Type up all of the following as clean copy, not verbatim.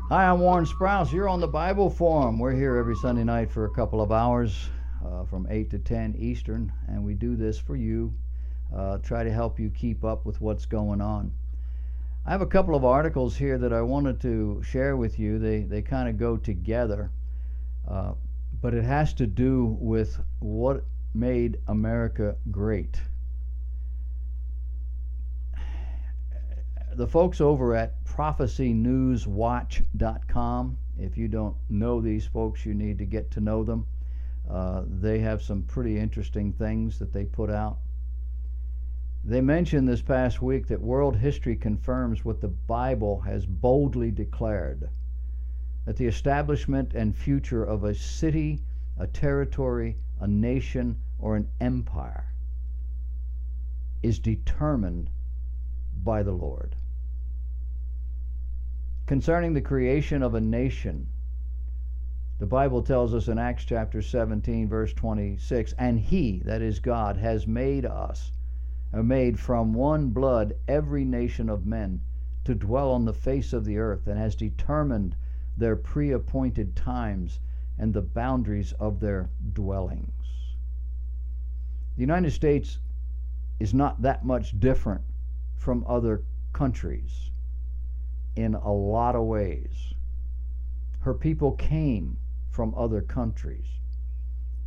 Hi, I'm Warren Sprouse. You're on the Bible Forum. We're here every Sunday night for a couple of hours from 8 to 10 Eastern, and we do this for you, try to help you keep up with what's going on. I have a couple of articles here that I wanted to share with you. They kind of go together, uh, but it has to do with what made America great. The folks over at prophecynewswatch.com, if you don't know these folks, you need to get to know them. They have some pretty interesting things that they put out. They mentioned this past week that world history confirms what the Bible has boldly declared, that the establishment and future of a city, a territory, a nation, or an empire is determined by the Lord. Concerning the creation of a nation, the Bible tells us in Acts chapter 17, verse 26, and He, that is God, has made us, or made from one blood every nation of men to dwell on the face of the earth, and has determined their pre-appointed times and the boundaries of their dwellings. The United States is not that much different from other countries in a lot of ways. Her people came from other countries.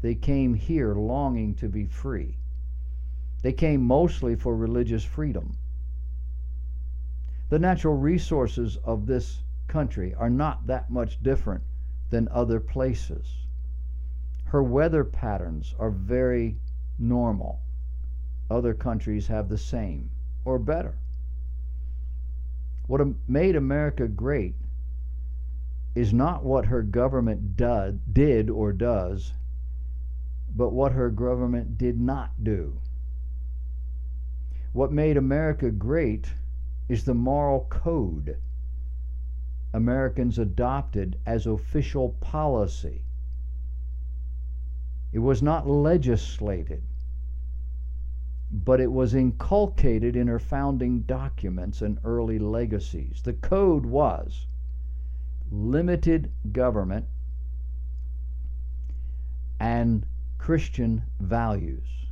They came here longing to be free. They came mostly for religious freedom. The natural resources of this country are not that much different than other places. Her weather patterns are very normal. Other countries have the same or better. What made America great is not what her government did or does, but what her government did not do. What made America great is the moral code Americans adopted as official policy. It was not legislated, but it was inculcated in her founding documents and early legacies. The code was limited government and Christian values.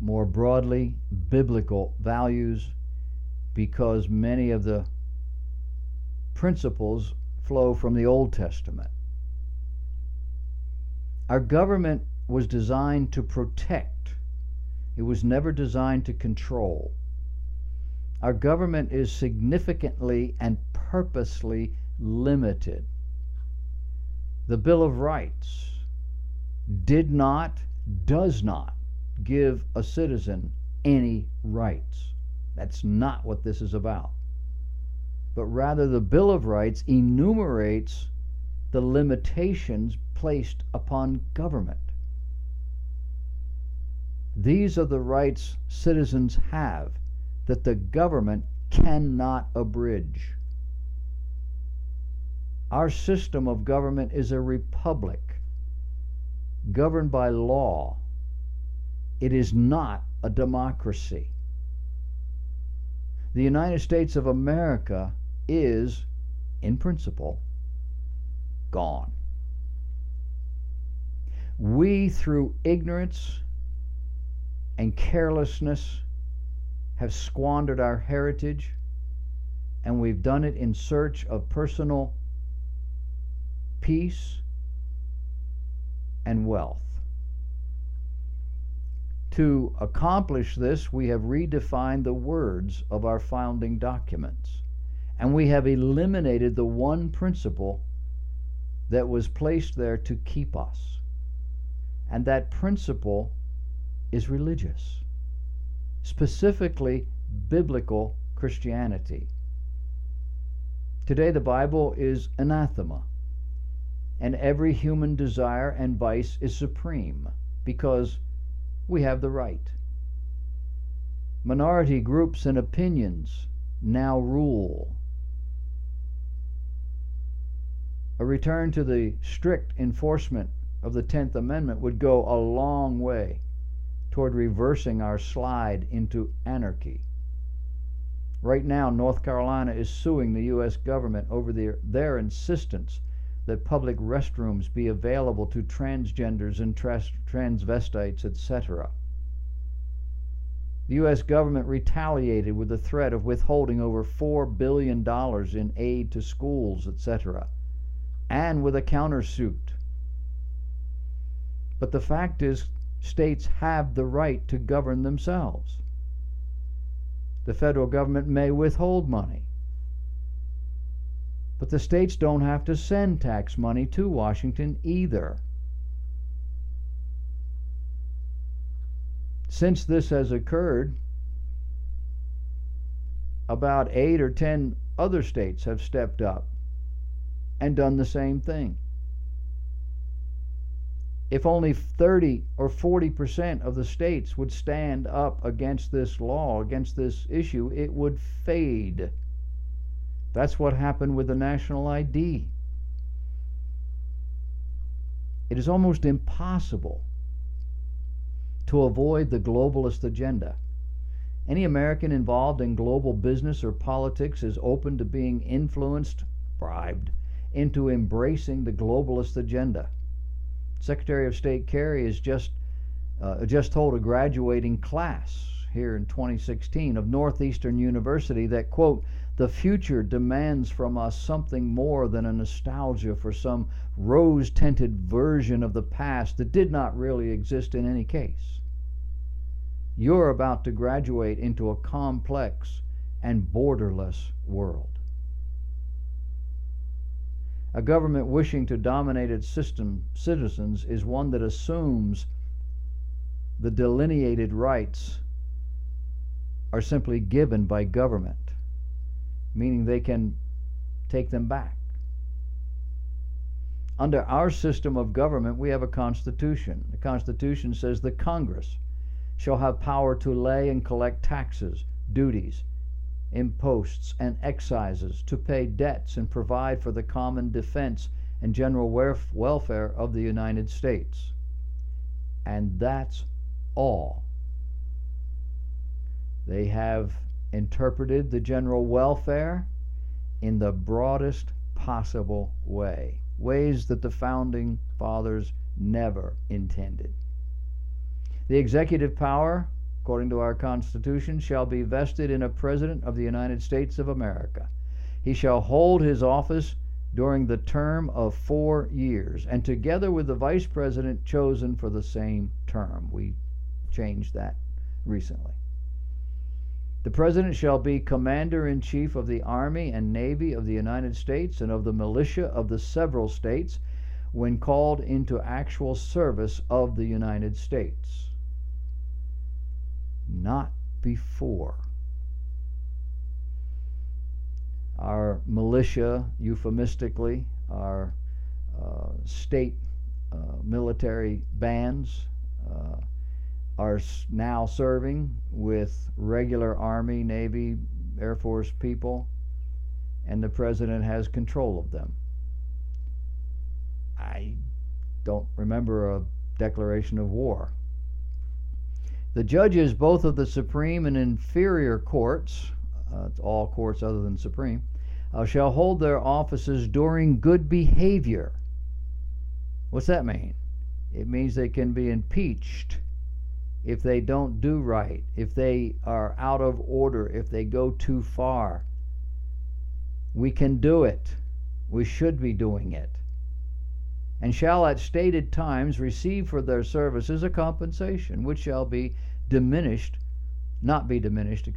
More broadly, biblical values, because many of the principles flow from the Old Testament. Our government was designed to protect. It was never designed to control. Our government is significantly and purposely limited. The Bill of Rights does not give a citizen any rights. That's not what this is about. But rather, the Bill of Rights enumerates the limitations placed upon government. These are the rights citizens have that the government cannot abridge. Our system of government is a republic governed by law. It is not a democracy. The United States of America is, in principle, gone. We, through ignorance and carelessness, have squandered our heritage, and we've done it in search of personal peace and wealth. To accomplish this, we have redefined the words of our founding documents, and we have eliminated the one principle that was placed there to keep us. And that principle is religious, specifically biblical Christianity. Today the Bible is anathema, and every human desire and vice is supreme because we have the right. Minority groups and opinions now rule. A return to the strict enforcement of the 10th Amendment would go a long way toward reversing our slide into anarchy. Right now, North Carolina is suing the U.S. government over their insistence that public restrooms be available to transgenders and transvestites, etc. The U.S. government retaliated with the threat of withholding over $4 billion in aid to schools, etc., and with a countersuit. But the fact is, states have the right to govern themselves. The federal government may withhold money, but the states don't have to send tax money to Washington either. Since this has occurred, about 8 or 10 other states have stepped up and done the same thing. If only 30 or 40% of the states would stand up against this law, against this issue, it would fade. That's what happened with the national ID. It is almost impossible to avoid the globalist agenda. Any American involved in global business or politics is open to being influenced, bribed, into embracing the globalist agenda. Secretary of State Kerry has just told a graduating class here in 2016 of Northeastern University that, quote, the future demands from us something more than a nostalgia for some rose-tinted version of the past that did not really exist in any case. You're about to graduate into a complex and borderless world. A government wishing to dominate its citizens is one that assumes the delineated rights are simply given by government, meaning they can take them back. Under our system of government, we have a constitution. The Constitution says the Congress shall have power to lay and collect taxes, duties, imposts, and excises, to pay debts and provide for the common defense and general welfare of the United States. And that's all. They have interpreted the general welfare in the broadest possible way, ways that the founding fathers never intended. The executive power, according to our Constitution, shall be vested in a President of the United States of America. He shall hold his office during the term of 4 years, and together with the Vice President chosen for the same term. We changed that recently. The President shall be Commander-in-Chief of the Army and Navy of the United States and of the militia of the several states when called into actual service of the United States. Not before. Our militia, euphemistically, our state military bands are now serving with regular Army, Navy, Air Force people, and the President has control of them. I don't remember a declaration of war. The judges, both of the Supreme and inferior courts, it's all courts other than Supreme, shall hold their offices during good behavior. What's that mean? It means they can be impeached if they don't do right, if they are out of order, if they go too far. We can do it. We should be doing it. And shall at stated times receive for their services a compensation, which shall be not be diminished,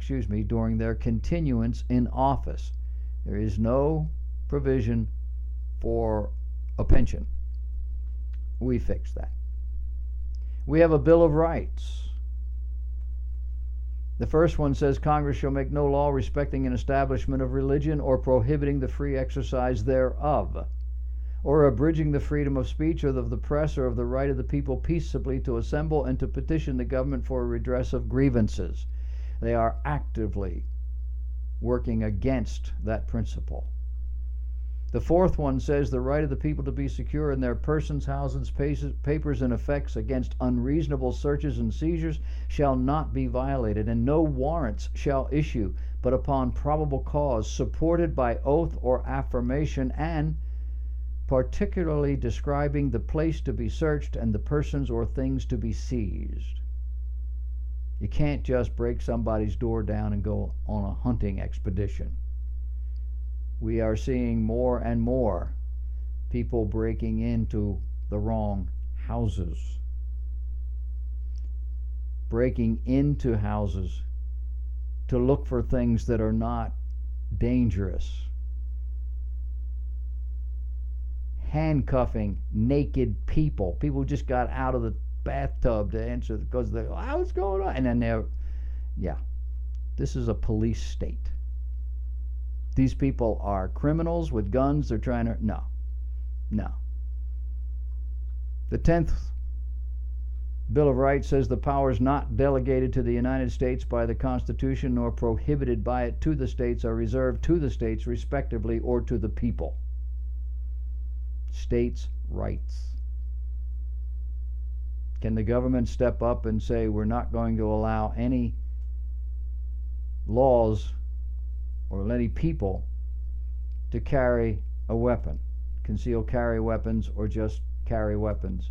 during their continuance in office. There is no provision for a pension. We fixed that. We have a Bill of Rights. The first one says Congress shall make no law respecting an establishment of religion or prohibiting the free exercise thereof, or abridging the freedom of speech or of the press or of the right of the people peaceably to assemble and to petition the government for a redress of grievances. They are actively working against that principle. The fourth one says the right of the people to be secure in their persons, houses, papers, and effects against unreasonable searches and seizures shall not be violated, and no warrants shall issue but upon probable cause, supported by oath or affirmation, and particularly describing the place to be searched and the persons or things to be seized. You can't just break somebody's door down and go on a hunting expedition. We are seeing more and more people breaking into the wrong houses. Breaking into houses to look for things that are not dangerous. Handcuffing naked people. People just got out of the bathtub to answer because they're, oh, what's going on? And then they're, yeah, this is a police state. These people are criminals with guns. They're trying to, no. The 10th Bill of Rights says the powers not delegated to the United States by the Constitution nor prohibited by it to the states are reserved to the states respectively or to the people. States' rights. Can the government step up and say we're not going to allow any laws or any people to carry a weapon, conceal carry weapons, or just carry weapons?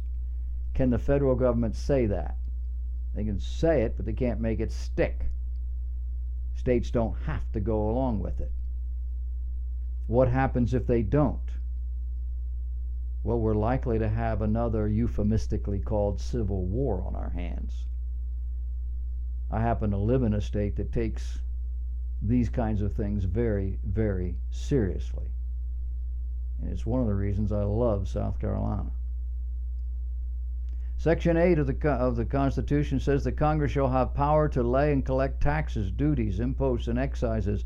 Can the federal government say that? They can say it, but they can't make it stick. States don't have to go along with it. What happens if they don't? Well, we're likely to have another euphemistically called civil war on our hands. I happen to live in a state that takes these kinds of things very, very seriously. And it's one of the reasons I love South Carolina. Section 8 of the Constitution says that Congress shall have power to lay and collect taxes, duties, imposts, and excises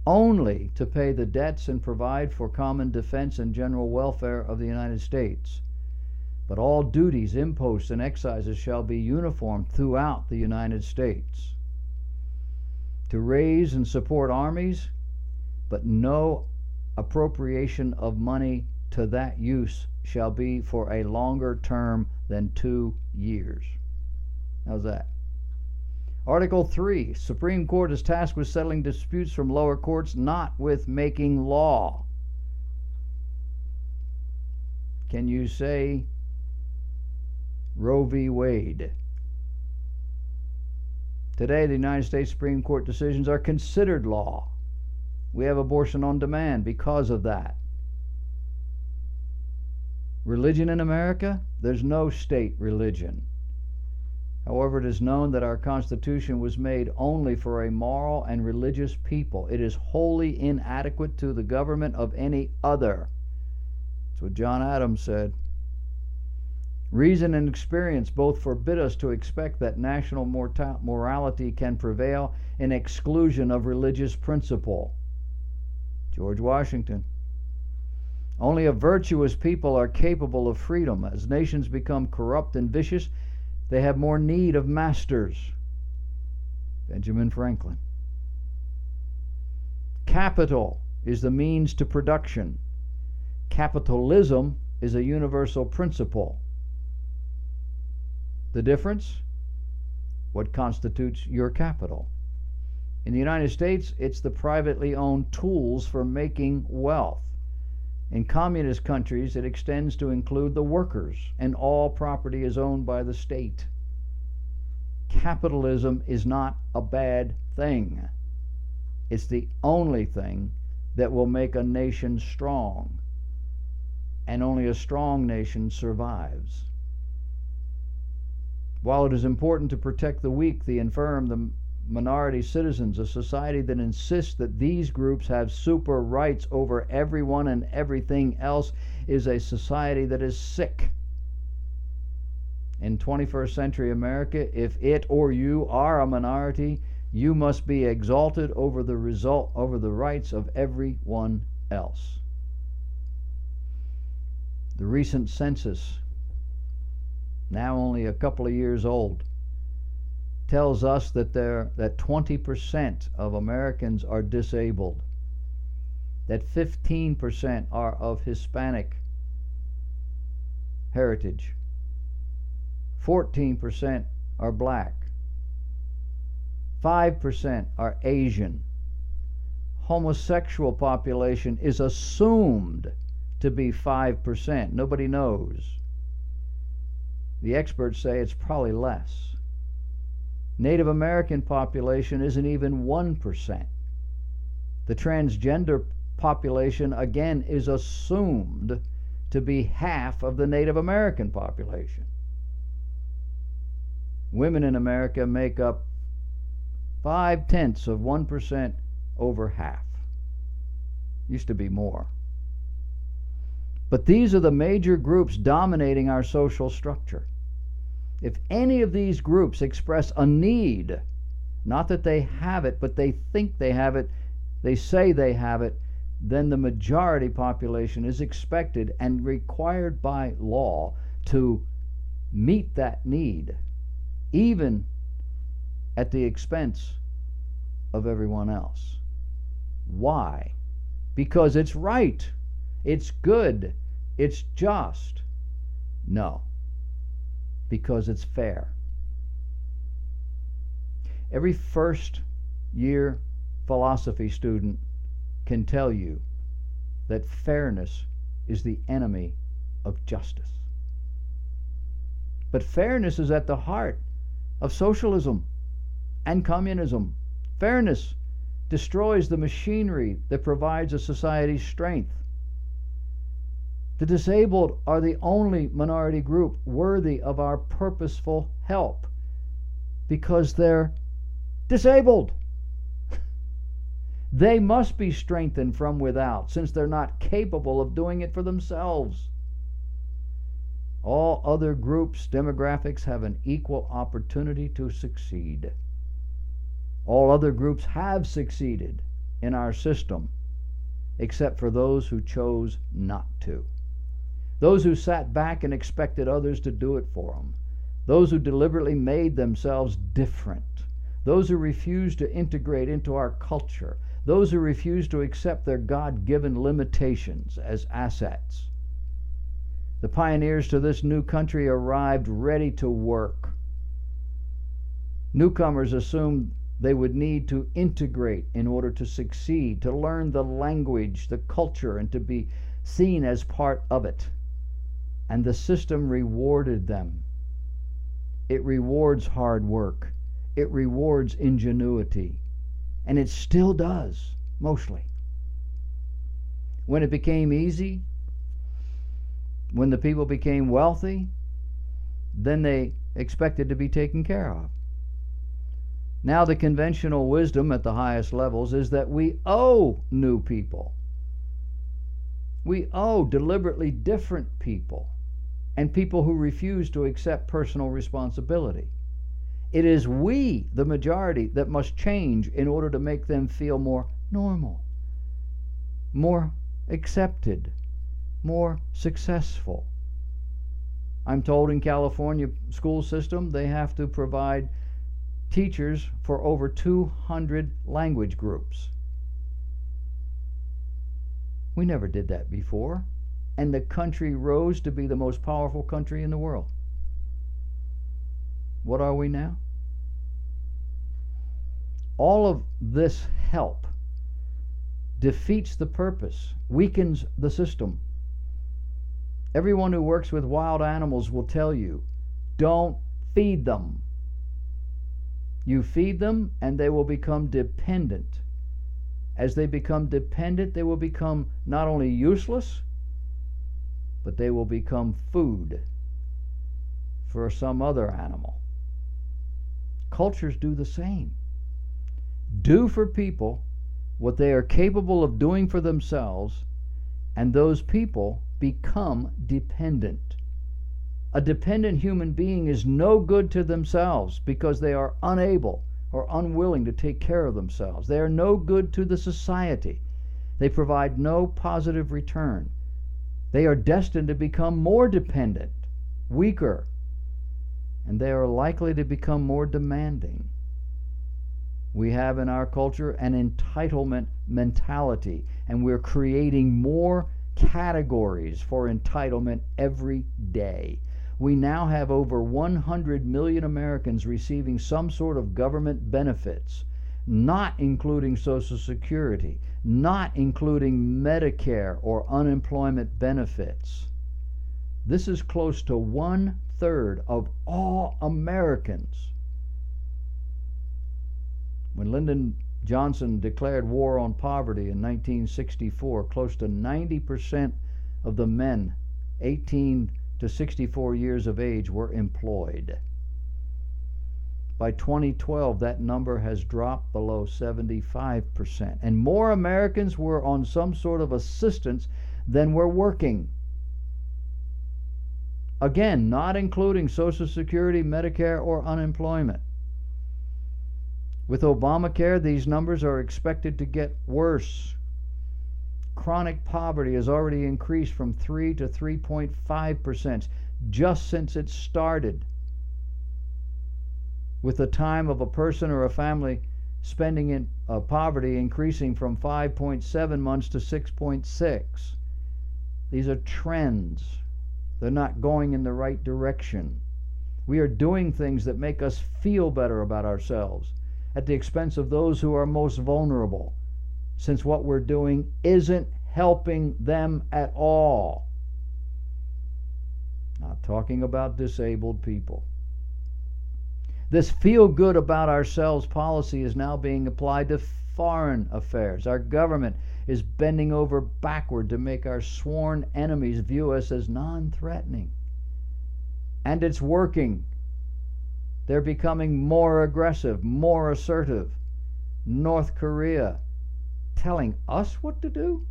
only to pay the debts and provide for common defense and general welfare of the United States. But all duties, imposts, and excises shall be uniform throughout the United States. To raise and support armies, but no appropriation of money to that use shall be for a longer term than 2 years. How's that? Article 3, Supreme Court is tasked with settling disputes from lower courts, not with making law. Can you say Roe v. Wade? Today, the United States Supreme Court decisions are considered law. We have abortion on demand because of that. Religion in America? There's no state religion. However, it is known that our Constitution was made only for a moral and religious people. It is wholly inadequate to the government of any other. That's what John Adams said. Reason and experience both forbid us to expect that national morality can prevail in exclusion of religious principle. George Washington. Only a virtuous people are capable of freedom. As nations become corrupt and vicious, they have more need of masters. Benjamin Franklin. Capital is the means to production. Capitalism is a universal principle. The difference? What constitutes your capital? In the United States, it's the privately owned tools for making wealth. In communist countries, it extends to include the workers, and all property is owned by the state. Capitalism is not a bad thing. It's the only thing that will make a nation strong, and only a strong nation survives. While it is important to protect the weak, the infirm, the minority citizens, a society that insists that these groups have super rights over everyone and everything else is a society that is sick. In 21st century America, if it or you are a minority, you must be exalted over the rights of everyone else. The recent census, now only a couple of years old, tells us that 20% of Americans are disabled. that 15% are of Hispanic heritage, 14% are black, 5% are Asian. Homosexual population is assumed to be 5%. Nobody knows. The experts say it's probably less. Native American population isn't even 1%. The transgender population, again, is assumed to be half of the Native American population. Women in America make up 0.5% over half. Used to be more. But these are the major groups dominating our social structure. If any of these groups express a need, not that they have it, but they think they have it, they say they have it, then the majority population is expected and required by law to meet that need, even at the expense of everyone else. Why? Because it's right, it's good, it's just. No, because it's fair. Every first year philosophy student can tell you that fairness is the enemy of justice. But fairness is at the heart of socialism and communism. Fairness destroys the machinery that provides a society's strength. The disabled are the only minority group worthy of our purposeful help because they're disabled. They must be strengthened from without, since they're not capable of doing it for themselves. All other groups, demographics, have an equal opportunity to succeed. All other groups have succeeded in our system, except for those who chose not to. Those who sat back and expected others to do it for them. Those who deliberately made themselves different. Those who refused to integrate into our culture. Those who refused to accept their God-given limitations as assets. The pioneers to this new country arrived ready to work. Newcomers assumed they would need to integrate in order to succeed, to learn the language, the culture, and to be seen as part of it. And the system rewarded them. It rewards hard work. It rewards ingenuity. And it still does, mostly. When it became easy, when the people became wealthy, then they expected to be taken care of. Now the conventional wisdom at the highest levels is that we owe new people. We owe deliberately different people and people who refuse to accept personal responsibility. It is we, the majority, that must change in order to make them feel more normal, more accepted, more successful. I'm told in California school system they have to provide teachers for over 200 language groups. We never did that before, and the country rose to be the most powerful country in the world. What are we now? All of this help defeats the purpose, weakens the system. Everyone who works with wild animals will tell you, don't feed them. You feed them and they will become dependent. As they become dependent, they will become not only useless, but they will become food for some other animal. Cultures do the same. Do for people what they are capable of doing for themselves, and those people become dependent. A dependent human being is no good to themselves because they are unable or unwilling to take care of themselves. They are no good to the society. They provide no positive return. They are destined to become more dependent, weaker, and they are likely to become more demanding. We have in our culture an entitlement mentality, and we're creating more categories for entitlement every day. We now have over 100 million Americans receiving some sort of government benefits, not including Social Security, not including Medicare or unemployment benefits. This is close to 1/3 of all Americans. When Lyndon Johnson declared war on poverty in 1964, close to 90% of the men 18 to 64 years of age were employed. By 2012, that number has dropped below 75%, and more Americans were on some sort of assistance than were working. Again, not including Social Security, Medicare, or unemployment. With Obamacare, these numbers are expected to get worse. Chronic poverty has already increased from 3 to 3.5% just since it started, with the time of a person or a family spending in poverty increasing from 5.7 months to 6.6. These are trends. They're not going in the right direction. We are doing things that make us feel better about ourselves at the expense of those who are most vulnerable, since what we're doing isn't helping them at all. Not talking about disabled people. This feel good about ourselves policy is now being applied to foreign affairs. Our government is bending over backward to make our sworn enemies view us as non-threatening. And it's working. They're becoming more aggressive, more assertive. North Korea telling us what to do?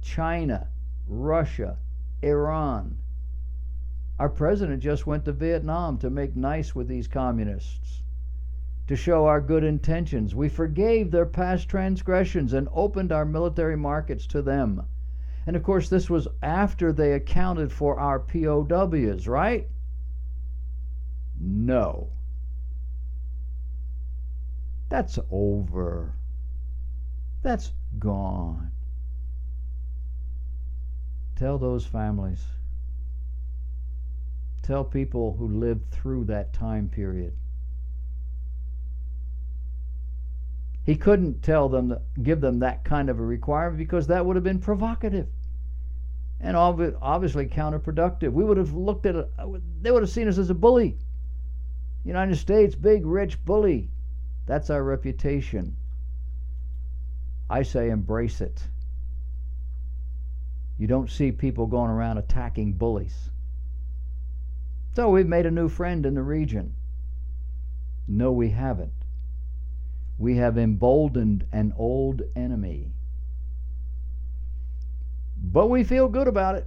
China, Russia, Iran. Our president just went to Vietnam to make nice with these communists, to show our good intentions. We forgave their past transgressions and opened our military markets to them. And of course, this was after they accounted for our POWs, right? No. That's over. That's gone. Tell those families. Tell people who lived through that time period. He couldn't tell them, give them that kind of a requirement, because that would have been provocative and obviously counterproductive. We would have looked at it, they would have seen us as a bully. United States, big, rich bully. That's our reputation. I say embrace it. You don't see people going around attacking bullies. So we've made a new friend in the region. No, we haven't. We have emboldened an old enemy. But we feel good about it.